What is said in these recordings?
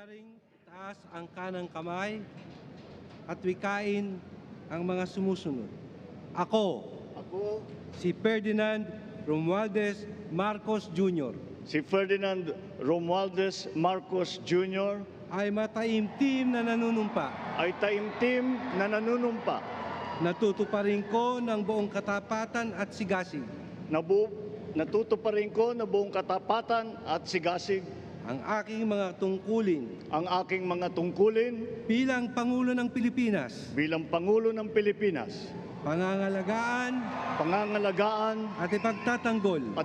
Mangyaring taas ang kanang kamay at wikain ang mga sumusunod. Ako, Ako, si Ferdinand Romualdez Marcos Jr. si Ferdinand Romualdez Marcos Jr. ay mataimtim na nanunumpa. ay taimtim na nanunumpa. Natutuparin ko ng buong katapatan at sigasig Natutuparin ko na buong katapatan at sigasig ang aking mga tungkulin ang aking mga tungkulin bilang Pangulo ng Pilipinas, bilang Pangulo ng Pilipinas, pangangalagaan at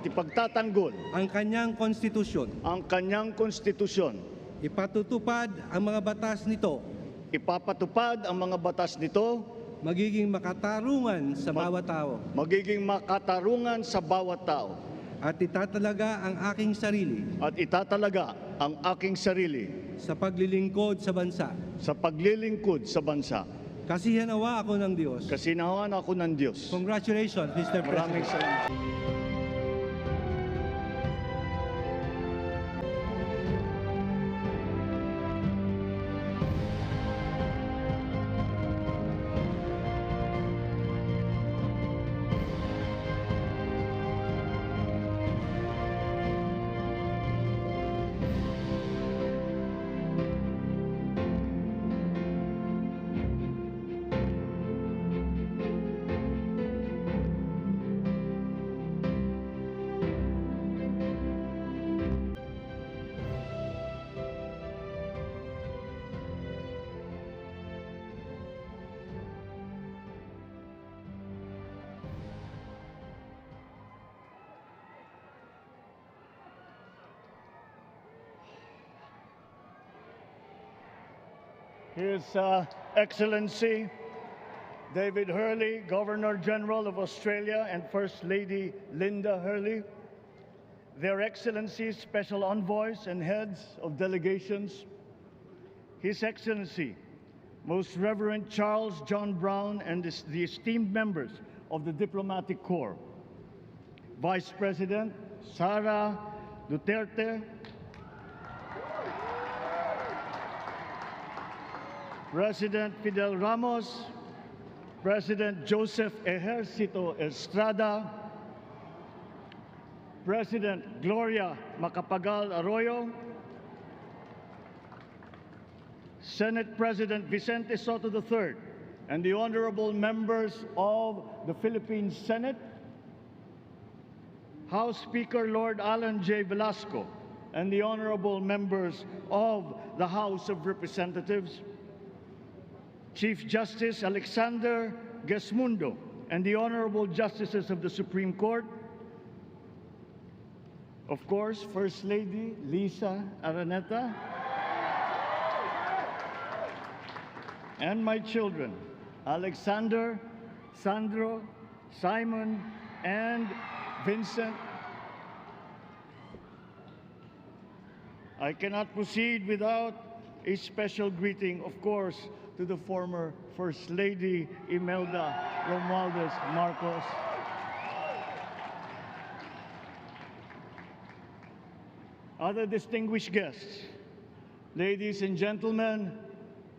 ipagtatanggol ang kanyang konstitusyon. ang kanyang konstitusyon. Ipatutupad ang mga batas nito, Ipapatupad ang mga batas nito, magiging makatarungan sa bawat tao, magiging makatarungan sa bawat tao, at itatalaga ang aking sarili at itatalaga ang aking sarili sa paglilingkod sa bansa. sa paglilingkod sa bansa. Kasihanawa ako ng Diyos. Kasinawan ako ng Diyos. Congratulations, Mr. Maraming President. salamat. His Excellency David Hurley, Governor General of Australia, and First Lady Linda Hurley, Their Excellencies, Special Envoys, and Heads of Delegations, His Excellency, Most Reverend Charles John Brown, and the esteemed members of the Diplomatic Corps, Vice President Sara Duterte, President Fidel Ramos, President Joseph Ejercito Estrada, President Gloria Macapagal Arroyo, Senate President Vicente Soto III, and the honorable members of the Philippine Senate, House Speaker Lord Alan J. Velasco, and the honorable members of the House of Representatives, Chief Justice Alexander Gesmundo, and the honorable justices of the Supreme Court, of course, First Lady Lisa Araneta, and my children, Alexander, Sandro, Simon, and Vincent. I cannot proceed without a special greeting, of course, to the former First Lady Imelda Romualdez Marcos, other distinguished guests, ladies and gentlemen,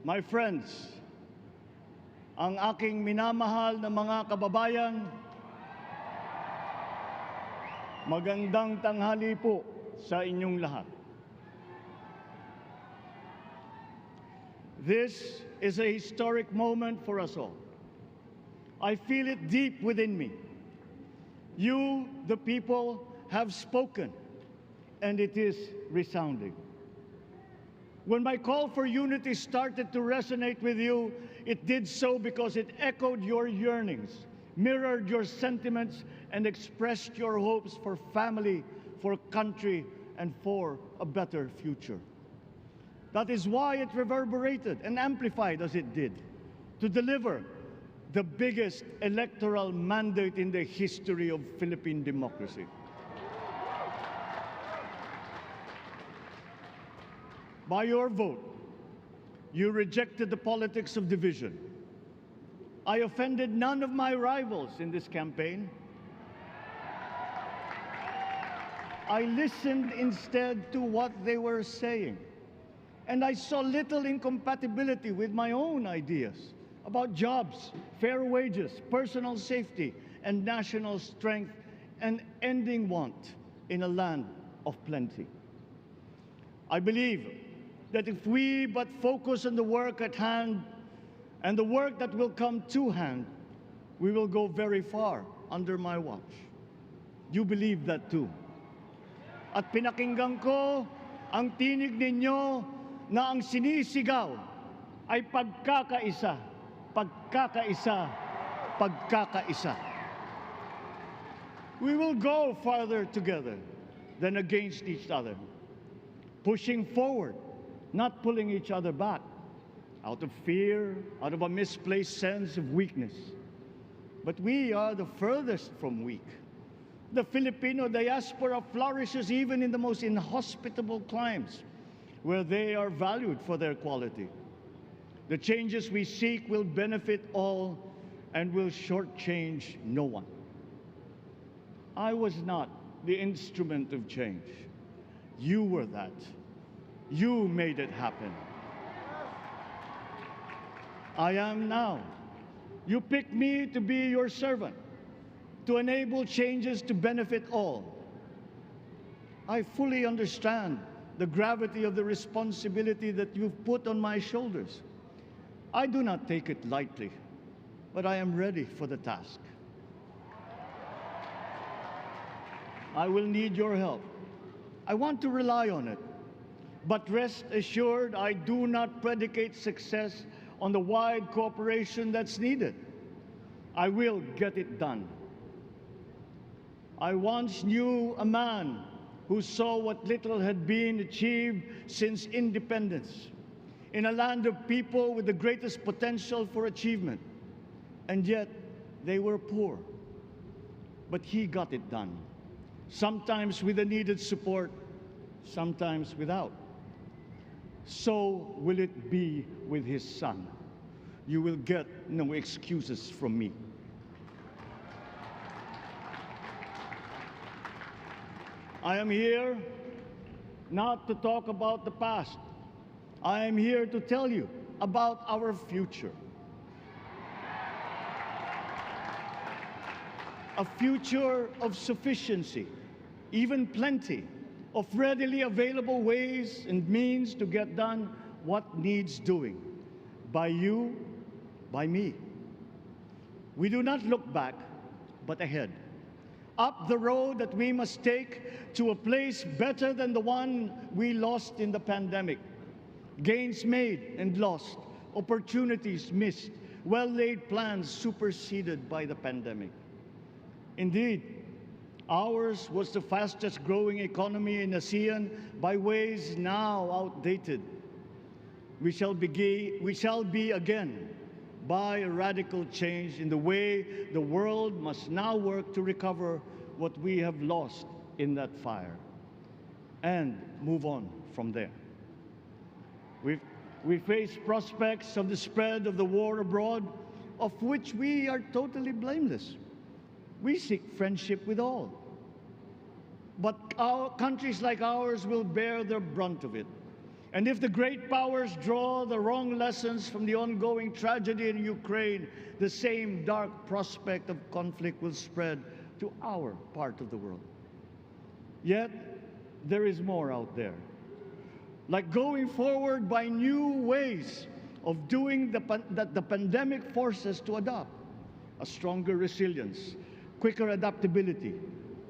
my friends, ang aking minamahal na mga kababayan, magandang tanghali po sa inyong lahat. This is a historic moment for us all. I feel it deep within me. You, the people, have spoken, and it is resounding. When my call for unity started to resonate with you, it did so because it echoed your yearnings, mirrored your sentiments, and expressed your hopes for family, for country, and for a better future. That is why it reverberated and amplified as it did, to deliver the biggest electoral mandate in the history of Philippine democracy. By your vote, you rejected the politics of division. I offended none of my rivals in this campaign. I listened instead to what they were saying. And I saw little incompatibility with my own ideas about jobs, fair wages, personal safety, and national strength, and ending want in a land of plenty. I believe that if we but focus on the work at hand and the work that will come to hand, we will go very far under my watch. You believe that too. At pinakinggan ko ang tinig ninyo na ang sinisigaw ay pagkakaisa, pagkakaisa, pagkakaisa. We will go farther together than against each other, pushing forward, not pulling each other back, out of fear, out of a misplaced sense of weakness. But we are the furthest from weak. The Filipino diaspora flourishes even in the most inhospitable climes, where they are valued for their quality. The changes we seek will benefit all and will shortchange no one. I was not the instrument of change. You were that. You made it happen. I am now. You picked me to be your servant, to enable changes to benefit all. I fully understand the gravity of the responsibility that you've put on my shoulders. I do not take it lightly, but I am ready for the task. I will need your help. I want to rely on it. But rest assured, I do not predicate success on the wide cooperation that's needed. I will get it done. I once knew a man who saw what little had been achieved since independence in a land of people with the greatest potential for achievement, and yet they were poor. But he got it done, sometimes with the needed support, sometimes without. So will it be with his son. You will get no excuses from me. I am here not to talk about the past. I am here to tell you about our future. A future of sufficiency, even plenty, of readily available ways and means to get done what needs doing, by you, by me. We do not look back, but ahead, up the road that we must take to a place better than the one we lost in the pandemic. Gains made and lost, opportunities missed, well-laid plans superseded by the pandemic. Indeed, ours was the fastest growing economy in ASEAN by ways now outdated. We shall be again by a radical change in the way the world must now work to recover what we have lost in that fire and move on from there. We face prospects of the spread of the war abroad, of which we are totally blameless. We seek friendship with all. But countries like ours will bear the brunt of it. And if the great powers draw the wrong lessons from the ongoing tragedy in Ukraine, the same dark prospect of conflict will spread to our part of the world. Yet, there is more out there. Like going forward by new ways of doing that the pandemic forces to adopt. A stronger resilience, quicker adaptability.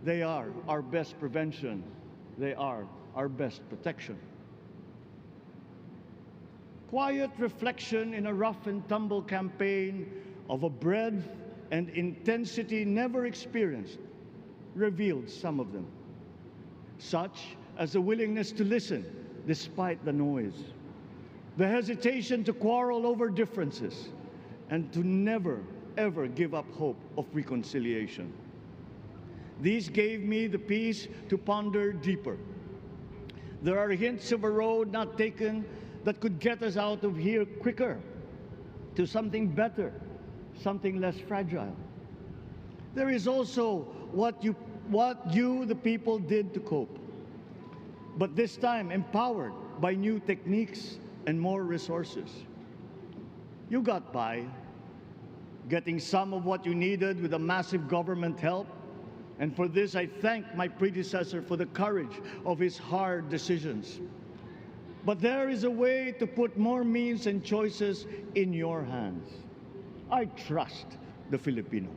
They are our best prevention. They are our best protection. Quiet reflection in a rough and tumble campaign of a breadth and intensity never experienced revealed some of them, such as the willingness to listen despite the noise, the hesitation to quarrel over differences, and to never, ever give up hope of reconciliation. These gave me the peace to ponder deeper. There are hints of a road not taken that could get us out of here quicker, to something better, something less fragile. There is also what you, the people, did to cope. But this time, empowered by new techniques and more resources. You got by, getting some of what you needed with a massive government help. And for this, I thank my predecessor for the courage of his hard decisions. But there is a way to put more means and choices in your hands. I trust the Filipino.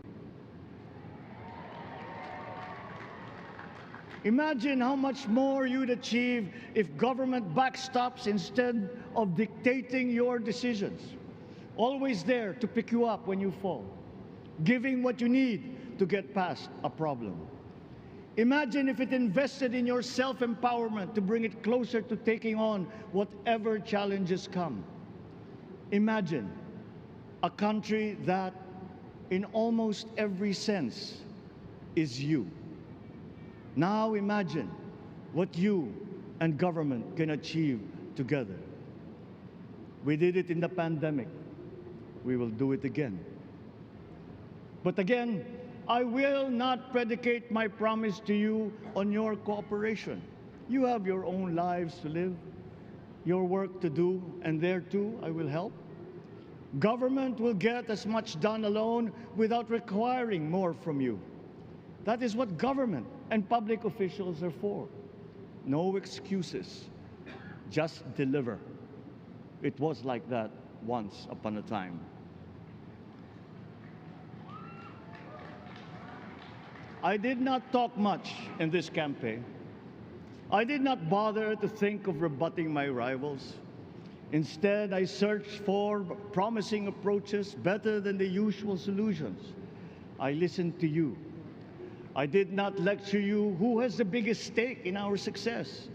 Imagine how much more you'd achieve if government backstops instead of dictating your decisions. Always there to pick you up when you fall, giving what you need to get past a problem. Imagine if it invested in your self-empowerment to bring it closer to taking on whatever challenges come. Imagine a country that, in almost every sense, is you. Now imagine what you and government can achieve together. We did it in the pandemic. We will do it again. But again, I will not predicate my promise to you on your cooperation. You have your own lives to live, your work to do, and there too I will help. Government will get as much done alone without requiring more from you. That is what government and public officials are for. No excuses, just deliver. It was like that once upon a time. I did not talk much in this campaign. I did not bother to think of rebutting my rivals. Instead, I searched for promising approaches better than the usual solutions. I listened to you. I did not lecture you who has the biggest stake in our success.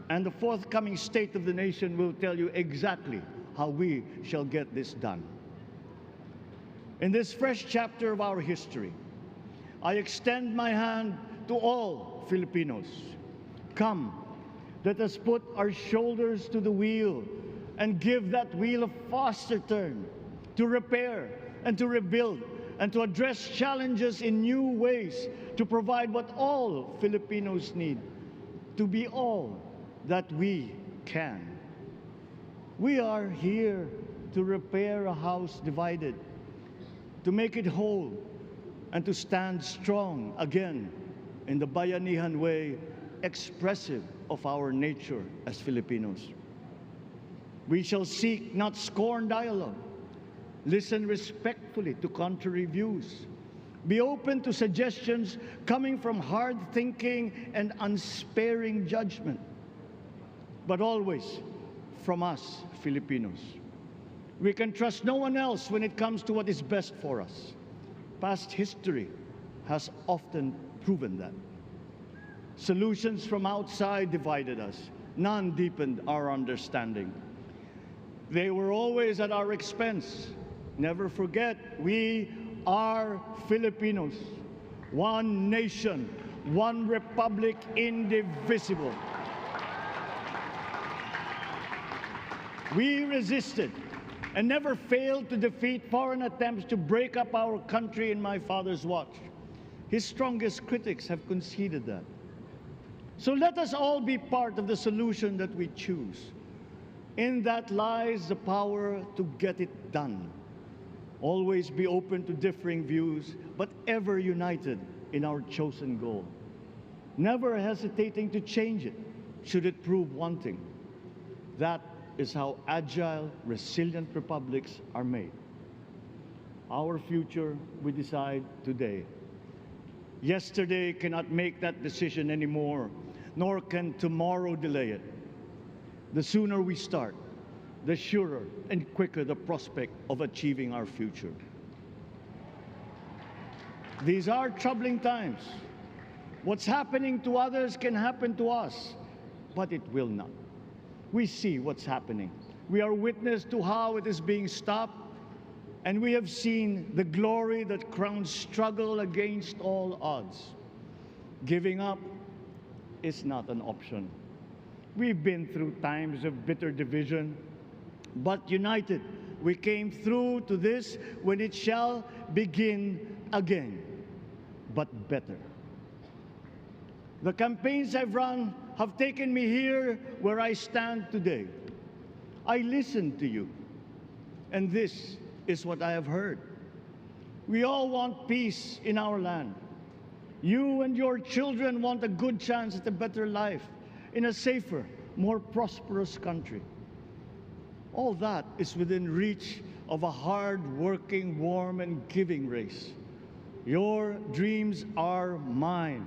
And the forthcoming State of the Nation will tell you exactly how we shall get this done. In this fresh chapter of our history, I extend my hand to all Filipinos. Come, let us put our shoulders to the wheel and give that wheel a faster turn to repair and to rebuild and to address challenges in new ways, to provide what all Filipinos need, to be all that we can. We are here to repair a house divided, to make it whole, and to stand strong again in the bayanihan way, expressive of our nature as Filipinos. We shall seek, not scorn, dialogue. Listen respectfully to contrary views. Be open to suggestions coming from hard thinking and unsparing judgment. But always from us, Filipinos. We can trust no one else when it comes to what is best for us. Past history has often proven that. Solutions from outside divided us. None deepened our understanding. They were always at our expense. Never forget, we are Filipinos. One nation, one republic, indivisible. We resisted and never failed to defeat foreign attempts to break up our country in my father's watch. His strongest critics have conceded that. So let us all be part of the solution that we choose. In that lies the power to get it done. Always be open to differing views, but ever united in our chosen goal. Never hesitating to change it, should it prove wanting. That is how agile, resilient republics are made. Our future, we decide today. Yesterday cannot make that decision anymore, nor can tomorrow delay it. The sooner we start, the surer and quicker the prospect of achieving our future. These are troubling times. What's happening to others can happen to us, but it will not. We see what's happening. We are witness to how it is being stopped, and we have seen the glory that crowns struggle against all odds. Giving up is not an option. We've been through times of bitter division, but united, we came through to this when it shall begin again, but better. The campaigns I've run have taken me here where I stand today. I listened to you, and this is what I have heard. We all want peace in our land. You and your children want a good chance at a better life in a safer, more prosperous country. All that is within reach of a hard-working, warm, and giving race. Your dreams are mine.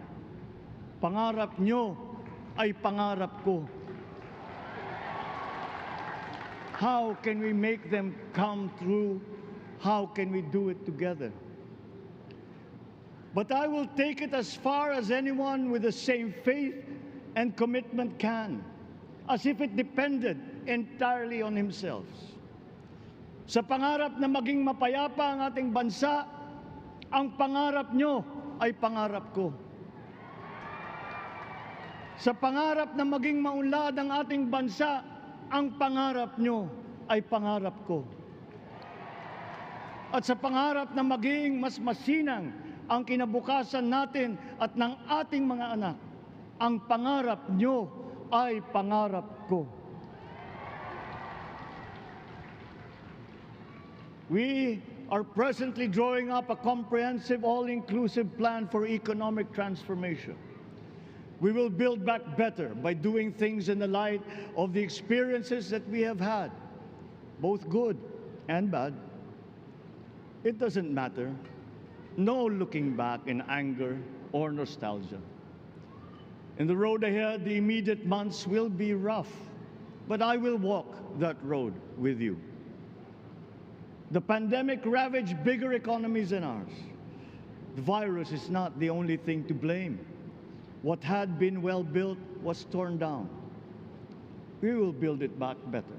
Pangarap nyo ay pangarap ko. How can we make them come true? How can we do it together? But I will take it as far as anyone with the same faith and commitment can, as if it depended entirely on himself. Sa pangarap na maging mapayapa ang ating bansa, ang pangarap nyo ay pangarap ko. Sa pangarap na maging maunlad ang ating bansa, ang pangarap nyo ay pangarap ko. At sa pangarap na maging mas masinang ang kinabukasan natin at ng ating mga anak, ang pangarap nyo ay pangarap ko. We are presently drawing up a comprehensive, all-inclusive plan for economic transformation. We will build back better by doing things in the light of the experiences that we have had, both good and bad. It doesn't matter. No looking back in anger or nostalgia. In the road ahead, the immediate months will be rough, but I will walk that road with you. The pandemic ravaged bigger economies than ours. The virus is not the only thing to blame. What had been well built was torn down. We will build it back better.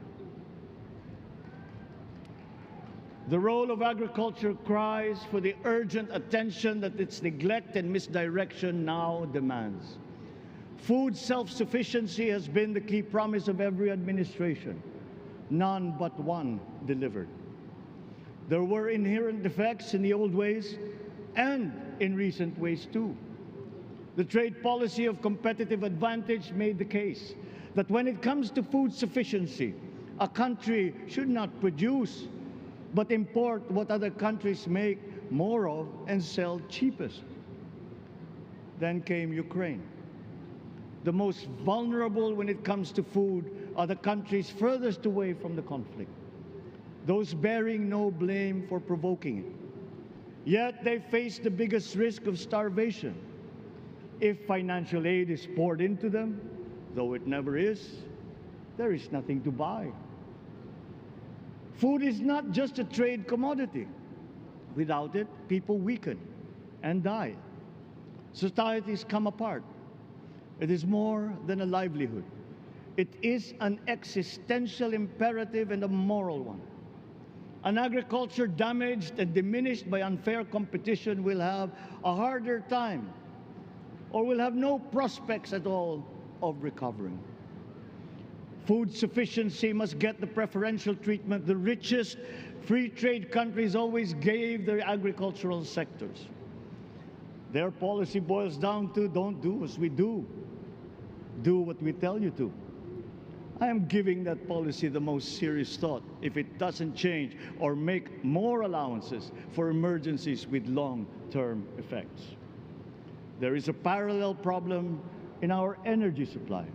The role of agriculture cries for the urgent attention that its neglect and misdirection now demands. Food self-sufficiency has been the key promise of every administration. None but one delivered. There were inherent defects in the old ways and in recent ways too. The trade policy of competitive advantage made the case that when it comes to food sufficiency, a country should not produce but import what other countries make more of and sell cheapest. Then came Ukraine. The most vulnerable when it comes to food are the countries furthest away from the conflict, those bearing no blame for provoking it. Yet they face the biggest risk of starvation. If financial aid is poured into them, though it never is, there is nothing to buy. Food is not just a trade commodity. Without it, people weaken and die. Societies come apart. It is more than a livelihood. It is an existential imperative and a moral one. An agriculture damaged and diminished by unfair competition will have a harder time or will have no prospects at all of recovering. Food sufficiency must get the preferential treatment the richest free trade countries always gave their agricultural sectors. Their policy boils down to don't do as we do. Do what we tell you to. I am giving that policy the most serious thought if it doesn't change or make more allowances for emergencies with long-term effects. There is a parallel problem in our energy supply.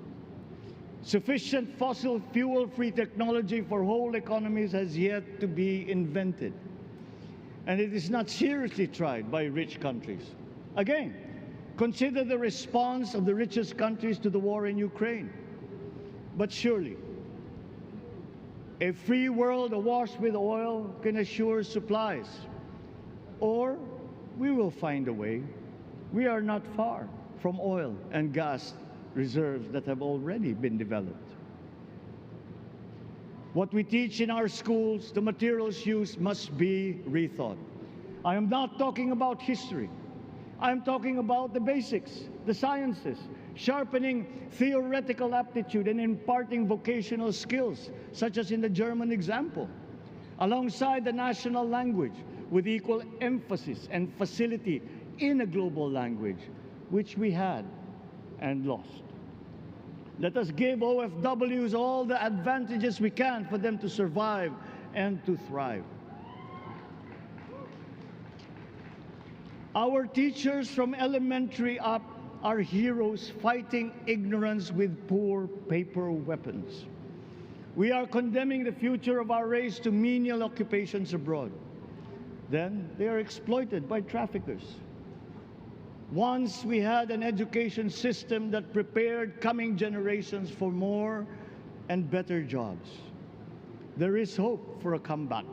Sufficient fossil fuel-free technology for whole economies has yet to be invented. And it is not seriously tried by rich countries. Again, consider the response of the richest countries to the war in Ukraine. But surely, a free world awash with oil can assure supplies. Or we will find a way. We are not far from oil and gas reserves that have already been developed. What we teach in our schools, the materials used must be rethought. I am not talking about history. I am talking about the basics, the sciences, sharpening theoretical aptitude and imparting vocational skills, such as in the German example, alongside the national language with equal emphasis and facility in a global language, which we had and lost. Let us give OFWs all the advantages we can for them to survive and to thrive. Our teachers from elementary up are heroes fighting ignorance with poor paper weapons. We are condemning the future of our race to menial occupations abroad. Then they are exploited by traffickers. Once we had an education system that prepared coming generations for more and better jobs. There is hope for a comeback.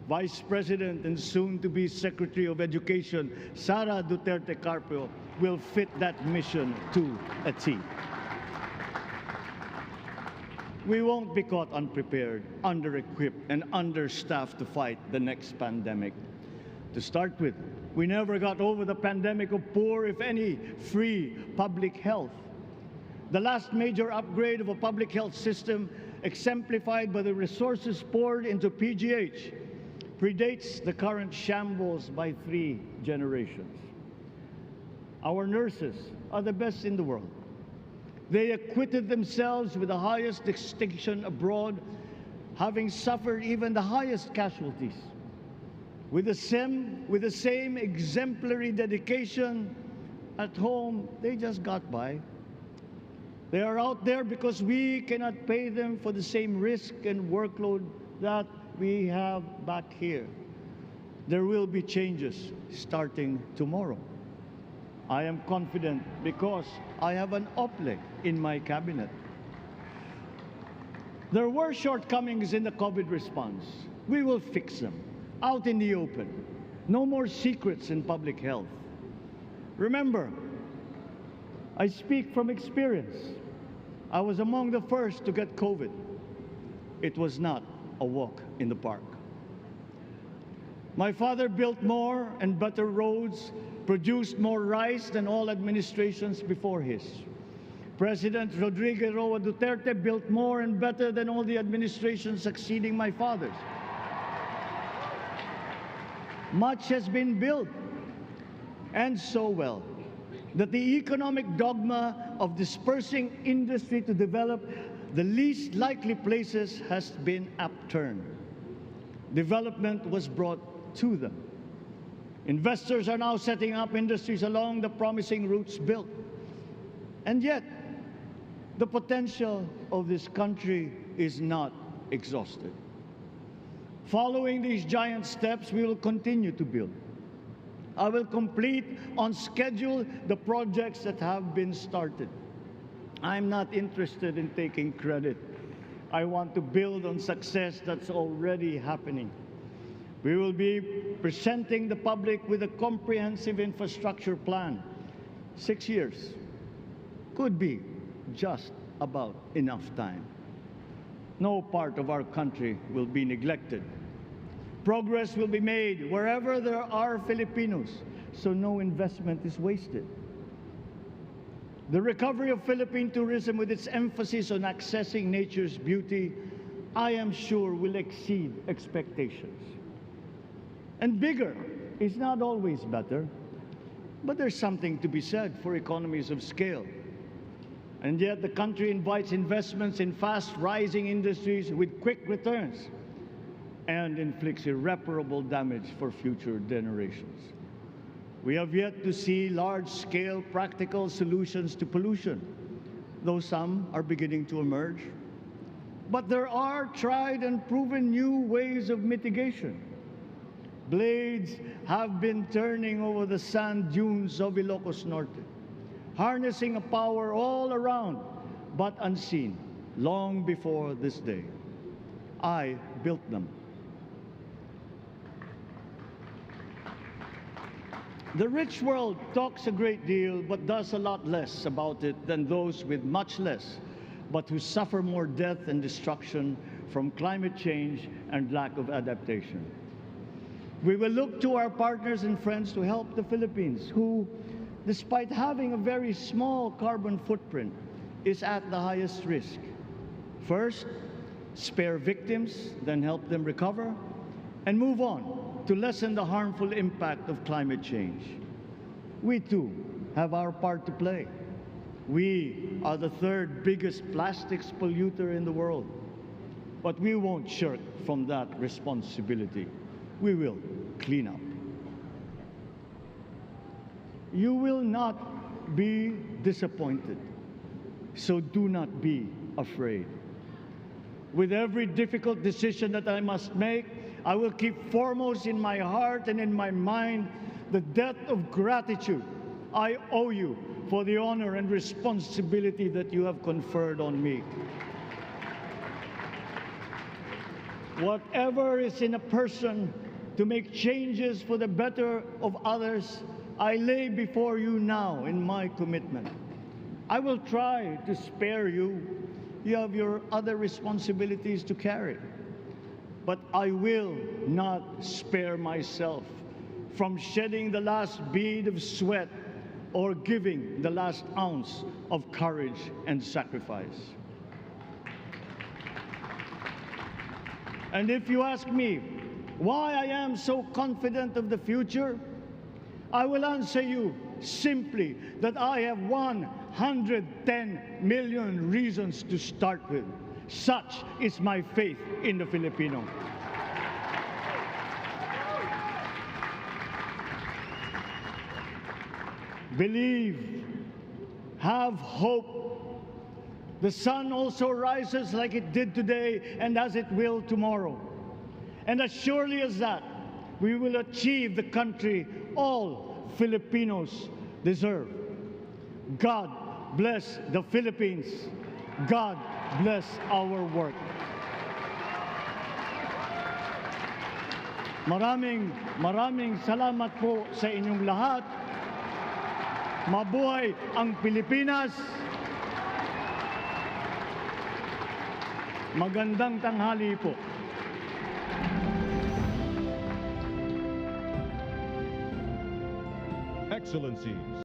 Vice President and soon-to-be Secretary of Education, Sara Duterte Carpio, will fit that mission to a T. We won't be caught unprepared, under-equipped, and understaffed to fight the next pandemic. To start with, we never got over the pandemic of poor, if any, free public health. The last major upgrade of a public health system, exemplified by the resources poured into PGH, predates the current shambles by 3 generations. Our nurses are the best in the world. They acquitted themselves with the highest distinction abroad, having suffered even the highest casualties. With the same exemplary dedication, at home, they just got by. They are out there because we cannot pay them for the same risk and workload that we have back here. There will be changes starting tomorrow. I am confident because I have an OPLE in my cabinet. There were shortcomings in the COVID response. We will fix them out in the open. No more secrets in public health. Remember, I speak from experience. I was among the first to get COVID. It was not a walk in the park. My father built more and better roads, produced more rice than all administrations before his. President Rodrigo Roa Duterte built more and better than all the administrations succeeding my father's. Much has been built, and so well, that the economic dogma of dispersing industry to develop the least likely places has been upturned. Development was brought to them. Investors are now setting up industries along the promising routes built. And yet, the potential of this country is not exhausted. Following these giant steps, we will continue to build. I will complete on schedule the projects that have been started. I'm not interested in taking credit. I want to build on success that's already happening. We will be presenting the public with a comprehensive infrastructure plan. 6 years could be just about enough time. No part of our country will be neglected. Progress will be made wherever there are Filipinos, so no investment is wasted. The recovery of Philippine tourism, with its emphasis on accessing nature's beauty, I am sure will exceed expectations. And bigger is not always better, but there's something to be said for economies of scale. And yet the country invites investments in fast-rising industries with quick returns and inflicts irreparable damage for future generations. We have yet to see large-scale practical solutions to pollution, though some are beginning to emerge. But there are tried and proven new ways of mitigation. Blades have been turning over the sand dunes of Ilocos Norte, harnessing a power all around, but unseen, long before this day. I built them. The rich world talks a great deal, but does a lot less about it than those with much less, but who suffer more death and destruction from climate change and lack of adaptation. We will look to our partners and friends to help the Philippines, who, despite having a very small carbon footprint, is at the highest risk. First, spare victims, then help them recover, and move on to lessen the harmful impact of climate change. We too have our part to play. We are the third biggest plastics polluter in the world. But we won't shirk from that responsibility. We will clean up. You will not be disappointed, so do not be afraid. With every difficult decision that I must make, I will keep foremost in my heart and in my mind the debt of gratitude I owe you for the honor and responsibility that you have conferred on me. Whatever is in a person to make changes for the better of others, I lay before you now in my commitment. I will try to spare you. You have your other responsibilities to carry. But I will not spare myself from shedding the last bead of sweat or giving the last ounce of courage and sacrifice. And if you ask me why I am so confident of the future, I will answer you simply that I have 110 million reasons to start with. Such is my faith in the Filipino. Believe, have hope. The sun also rises like it did today and as it will tomorrow. And as surely as that, we will achieve the country all Filipinos deserve. God bless the Philippines. God bless our work. Maraming salamat po sa inyong lahat. Mabuhay ang Pilipinas. Magandang tanghali po. Excellencies.